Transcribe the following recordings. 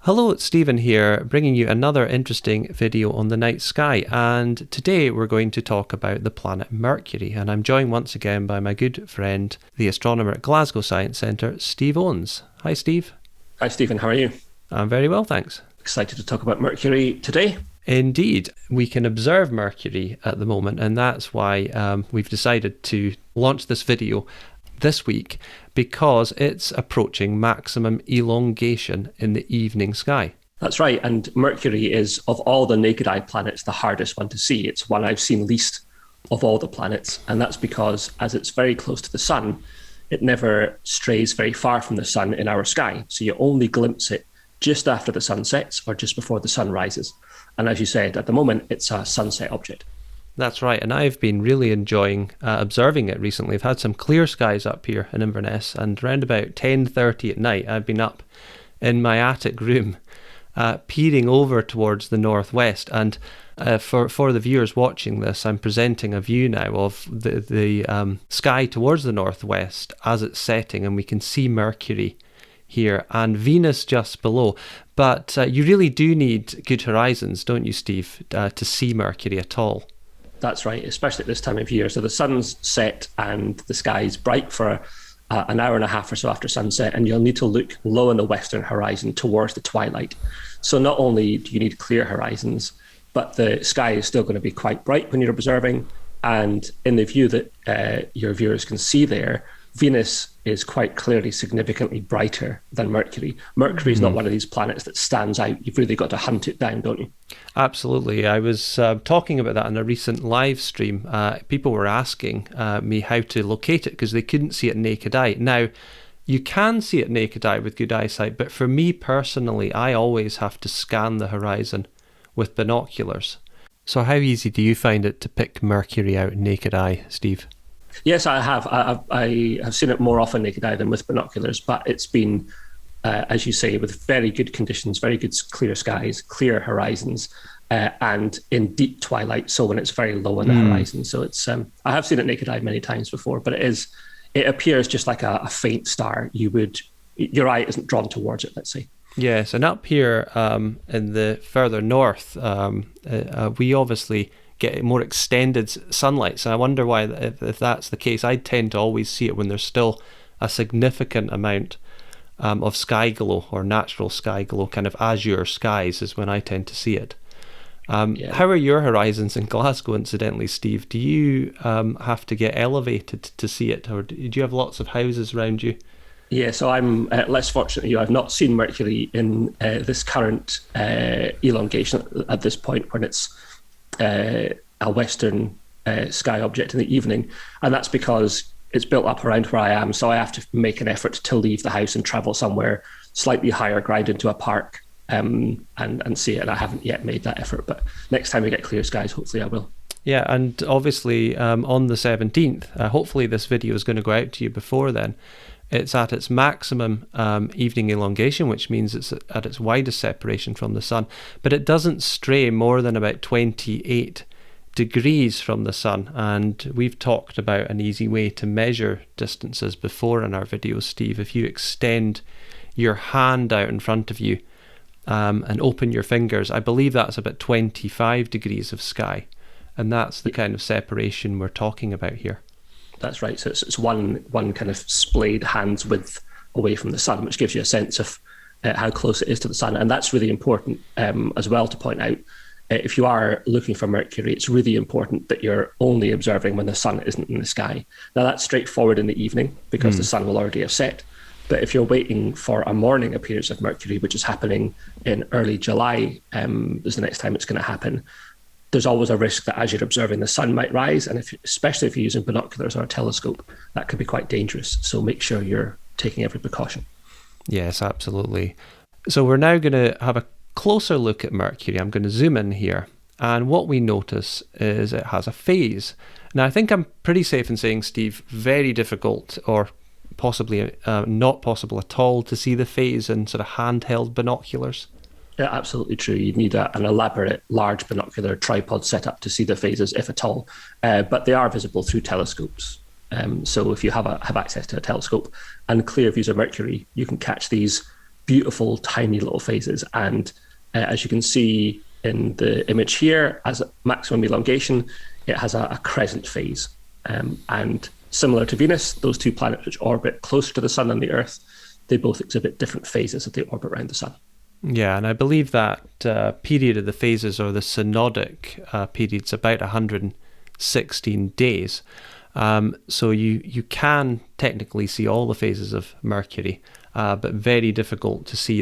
Hello, it's Stephen here, bringing you another interesting video on the night sky, and today we're going to talk about the planet Mercury, and I'm joined once again by my good friend, the astronomer at Glasgow Science Centre, Steve Owens. Hi, Steve. Hi, Stephen. How are you? I'm very well, thanks. Excited to talk about Mercury today. Indeed, we can observe Mercury at the moment, and that's why we've decided to launch this video this week, because it's approaching maximum elongation in the evening sky. That's right, and Mercury is, of all the naked eye planets, the hardest one to see. It's one I've seen least of all the planets, and that's because as it's very close to the sun, it never strays very far from the sun in our sky. So you only glimpse it just after the sun sets or just before the sun rises. And as you said, at the moment, it's a sunset object. That's right, and I've been really enjoying observing it recently. I've had some clear skies up here in Inverness, and around about 10:30 at night, I've been up in my attic room, peering over towards the northwest. And for the viewers watching this, I'm presenting a view now of the sky towards the northwest as it's setting, and we can see Mercury here and Venus just below. But you really do need good horizons, don't you, Steve, to see Mercury at all? That's right, especially at this time of year. So the sun's set and the sky's bright for an hour and a half or so after sunset, and you'll need to look low in the western horizon towards the twilight. So not only do you need clear horizons, but the sky is still going to be quite bright when you're observing. And in the view that your viewers can see there, Venus is quite clearly significantly brighter than Mercury. Mercury is not one of these planets that stands out. You've really got to hunt it down, don't you? Absolutely. I was talking about that in a recent live stream. People were asking me how to locate it because they couldn't see it naked eye. Now, you can see it naked eye with good eyesight, but for me personally, I always have to scan the horizon with binoculars. So how easy do you find it to pick Mercury out naked eye, Steve? Yes, I have. I have seen it more often naked eye than with binoculars, but it's been, as you say, with very good conditions, very good clear skies, clear horizons, and in deep twilight, so when it's very low on the horizon. So it's I have seen it naked eye many times before, but it appears just like a faint star. Your eye isn't drawn towards it, let's say. Yes, and up here in the further north, we obviously get more extended sunlight. So I wonder why, if that's the case, I tend to always see it when there's still a significant amount of sky glow, or natural sky glow, kind of azure skies is when I tend to see it. How are your horizons in Glasgow, incidentally, Steve? Do you have to get elevated to see it, or do you have lots of houses around you? Yeah, so I'm less fortunate than you. I've not seen Mercury in this current elongation at this point, when it's a western sky object in the evening, and that's because it's built up around where I am, so I have to make an effort to leave the house and travel somewhere slightly higher ground into a park and see it, and I haven't yet made that effort, but next time we get clear skies, hopefully I will. Yeah, and obviously on the 17th, hopefully this video is going to go out to you before then. It's at its maximum evening elongation, which means it's at its widest separation from the sun, but it doesn't stray more than about 28 degrees from the sun. And we've talked about an easy way to measure distances before in our videos, Steve. If you extend your hand out in front of you and open your fingers, I believe that's about 25 degrees of sky, and that's the kind of separation we're talking about here. That's right. So it's one kind of splayed hand's width away from the sun, which gives you a sense of how close it is to the sun. And that's really important as well to point out. If you are looking for Mercury, it's really important that you're only observing when the sun isn't in the sky. Now, that's straightforward in the evening because the sun will already have set. But if you're waiting for a morning appearance of Mercury, which is happening in early July, is the next time it's going to happen, there's always a risk that as you're observing, the sun might rise. And especially if you're using binoculars or a telescope, that could be quite dangerous. So make sure you're taking every precaution. Yes, absolutely. So we're now going to have a closer look at Mercury. I'm going to zoom in here. And what we notice is it has a phase. Now, I think I'm pretty safe in saying, Steve, very difficult, or possibly not possible at all, to see the phase in sort of handheld binoculars. Yeah, absolutely true. You'd need an elaborate, large binocular tripod setup to see the phases, if at all. But they are visible through telescopes. So if you have access to a telescope and clear views of Mercury, you can catch these beautiful, tiny little phases. And as you can see in the image here, as maximum elongation, it has a crescent phase. And similar to Venus, those two planets which orbit closer to the sun than the Earth, they both exhibit different phases as they orbit around the sun. Yeah, and I believe that period of the phases, or the synodic period, is about 116 days. So you can technically see all the phases of Mercury, but very difficult to see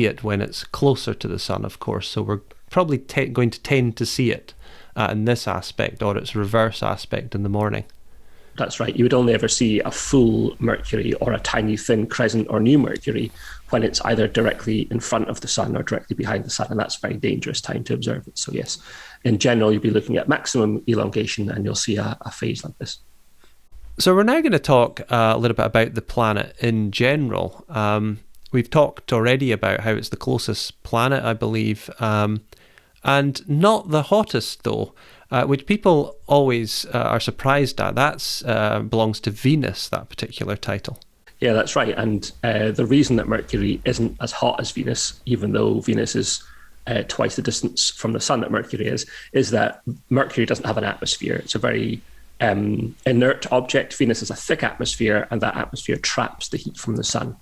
it when it's closer to the sun, of course. So we're probably going to tend to see it in this aspect, or its reverse aspect, in the morning. That's right. You would only ever see a full Mercury or a tiny thin crescent or new Mercury when it's either directly in front of the sun or directly behind the sun, and that's a very dangerous time to observe it. So yes, in general, you'll be looking at maximum elongation and you'll see a phase like this. So we're now going to talk a little bit about the planet in general. We've talked already about how it's the closest planet, I believe, and not the hottest, though, which people always are surprised at. That belongs to Venus, that particular title. Yeah, that's right. And the reason that Mercury isn't as hot as Venus, even though Venus is twice the distance from the sun that Mercury is that Mercury doesn't have an atmosphere. It's a very inert object. Venus has a thick atmosphere, and that atmosphere traps the heat from the sun.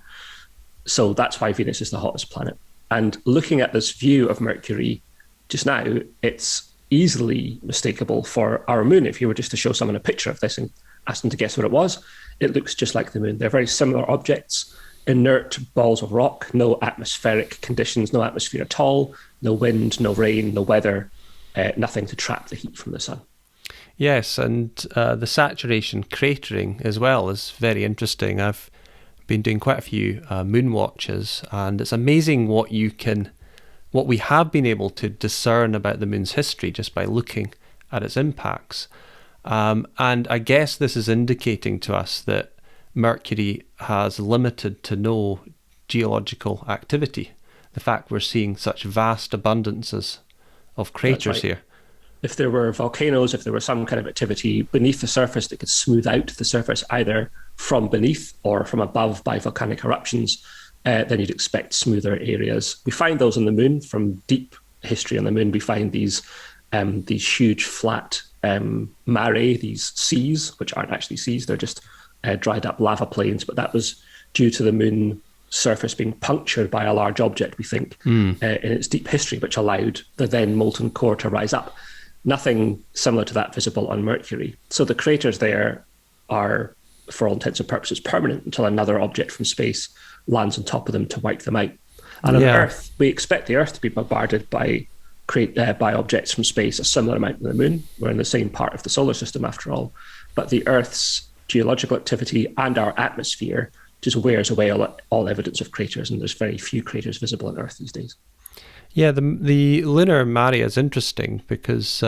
So that's why Venus is the hottest planet. And looking at this view of Mercury just now, it's easily mistakable for our moon. If you were just to show someone a picture of this and ask them to guess what it was, it looks just like the moon. They're very similar objects, inert balls of rock, no atmospheric conditions, no atmosphere at all, no wind, no rain, no weather, nothing to trap the heat from the sun. Yes, and the saturation cratering as well is very interesting. I've been doing quite a few moon watches, and it's amazing what we have been able to discern about the moon's history just by looking at its impacts. And I guess this is indicating to us that Mercury has limited to no geological activity. The fact we're seeing such vast abundances of craters here. If there were volcanoes, if there were some kind of activity beneath the surface that could smooth out the surface either from beneath or from above by volcanic eruptions, then you'd expect smoother areas. We find those on the moon. From deep history on the moon, we find these huge flat mare, these seas, which aren't actually seas, they're just dried up lava plains, but that was due to the moon surface being punctured by a large object, we think, in its deep history, which allowed the then molten core to rise up. Nothing similar to that visible on Mercury. So the craters there are, for all intents and purposes, permanent until another object from space lands on top of them to wipe them out. And on Earth, we expect the Earth to be bombarded by objects from space, a similar amount to the moon. We're in the same part of the solar system after all. But the Earth's geological activity and our atmosphere just wears away all evidence of craters, and there's very few craters visible on Earth these days. Yeah, the lunar mare is interesting because,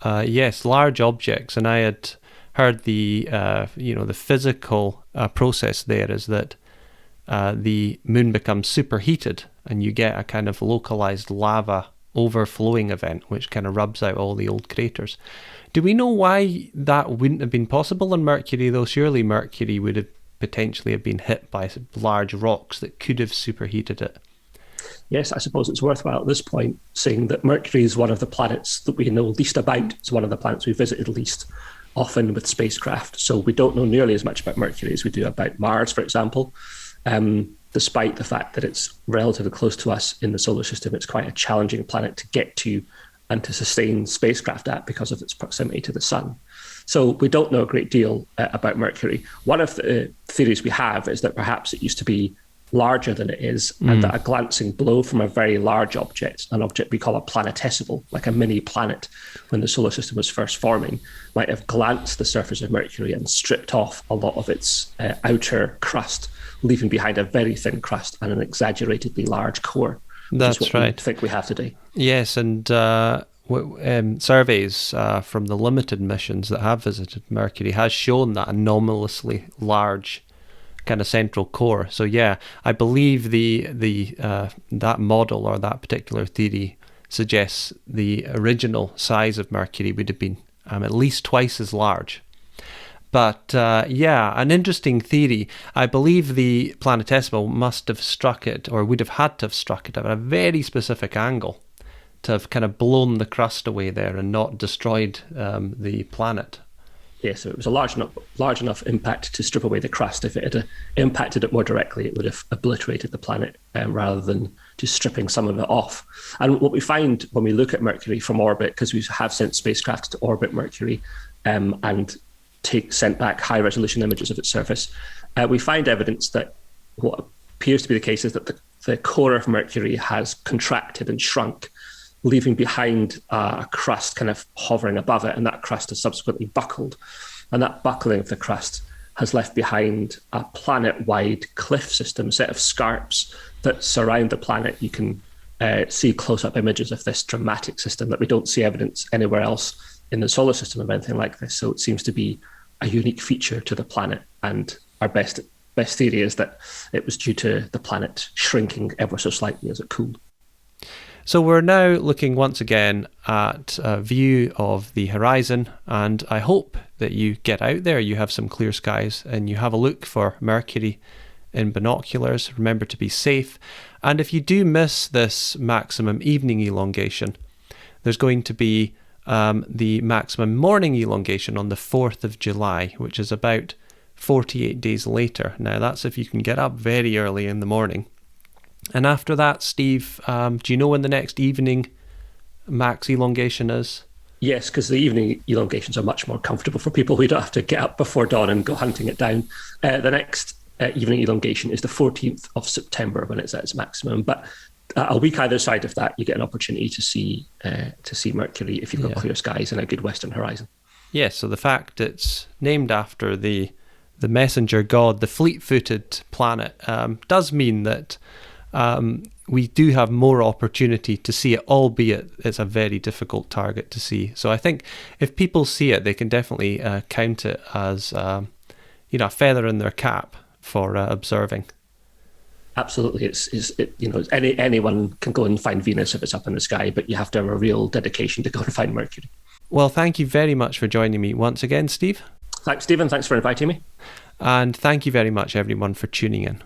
yes, large objects, and I had heard the physical process there is that the moon becomes superheated and you get a kind of localized lava overflowing event, which kind of rubs out all the old craters. Do we know why that wouldn't have been possible on Mercury, though? Surely Mercury would have potentially have been hit by large rocks that could have superheated it. Yes, I suppose it's worthwhile at this point saying that Mercury is one of the planets that we know least about. It's one of the planets we visited least often with spacecraft. So we don't know nearly as much about Mercury as we do about Mars, for example. Despite the fact that it's relatively close to us in the solar system, it's quite a challenging planet to get to and to sustain spacecraft at because of its proximity to the sun. So we don't know a great deal about Mercury. One of the theories we have is that perhaps it used to be larger than it is, and that a glancing blow from a very large object, an object we call a planetesimal, like a mini planet when the solar system was first forming, might have glanced the surface of Mercury and stripped off a lot of its outer crust, leaving behind a very thin crust and an exaggeratedly large core. That's what right. We think we have today. Yes, and surveys from the limited missions that have visited Mercury has shown that anomalously large kind of central core. So yeah, I believe that model or that particular theory suggests the original size of Mercury would have been at least twice as large. But yeah, an interesting theory. I believe the planetesimal must have struck it, or would have had to have struck it at a very specific angle to have kind of blown the crust away there and not destroyed the planet. Yeah, so it was a large enough impact to strip away the crust. If it had impacted it more directly, it would have obliterated the planet rather than just stripping some of it off. And what we find when we look at Mercury from orbit, because we have sent spacecraft to orbit Mercury and sent back high-resolution images of its surface, we find evidence that what appears to be the case is that the core of Mercury has contracted and shrunk, leaving behind a crust kind of hovering above it, and that crust has subsequently buckled. And that buckling of the crust has left behind a planet-wide cliff system, set of scarps that surround the planet. You can see close-up images of this dramatic system that we don't see evidence anywhere else in the solar system of anything like this. So it seems to be a unique feature to the planet. And our best theory is that it was due to the planet shrinking ever so slightly as it cooled. So we're now looking once again at a view of the horizon, and I hope that you get out there, you have some clear skies, and you have a look for Mercury in binoculars. Remember to be safe. And if you do miss this maximum evening elongation, there's going to be the maximum morning elongation on the 4th of July, which is about 48 days later. Now that's if you can get up very early in the morning. And after that, Steve, do you know when the next evening max elongation is? Yes, because the evening elongations are much more comfortable for people. We don't have to get up before dawn and go hunting it down. The next evening elongation is the 14th of September when it's at its maximum. But a week either side of that, you get an opportunity to see Mercury if you've got clear skies and a good western horizon. Yes, so the fact it's named after the messenger god, the fleet-footed planet, does mean that we do have more opportunity to see it, albeit it's a very difficult target to see. So I think if people see it, they can definitely count it as a feather in their cap for observing. Absolutely, anyone can go and find Venus if it's up in the sky, but you have to have a real dedication to go and find Mercury. Well, thank you very much for joining me once again, Steve. Thanks, Stephen. Thanks for inviting me. And thank you very much, everyone, for tuning in.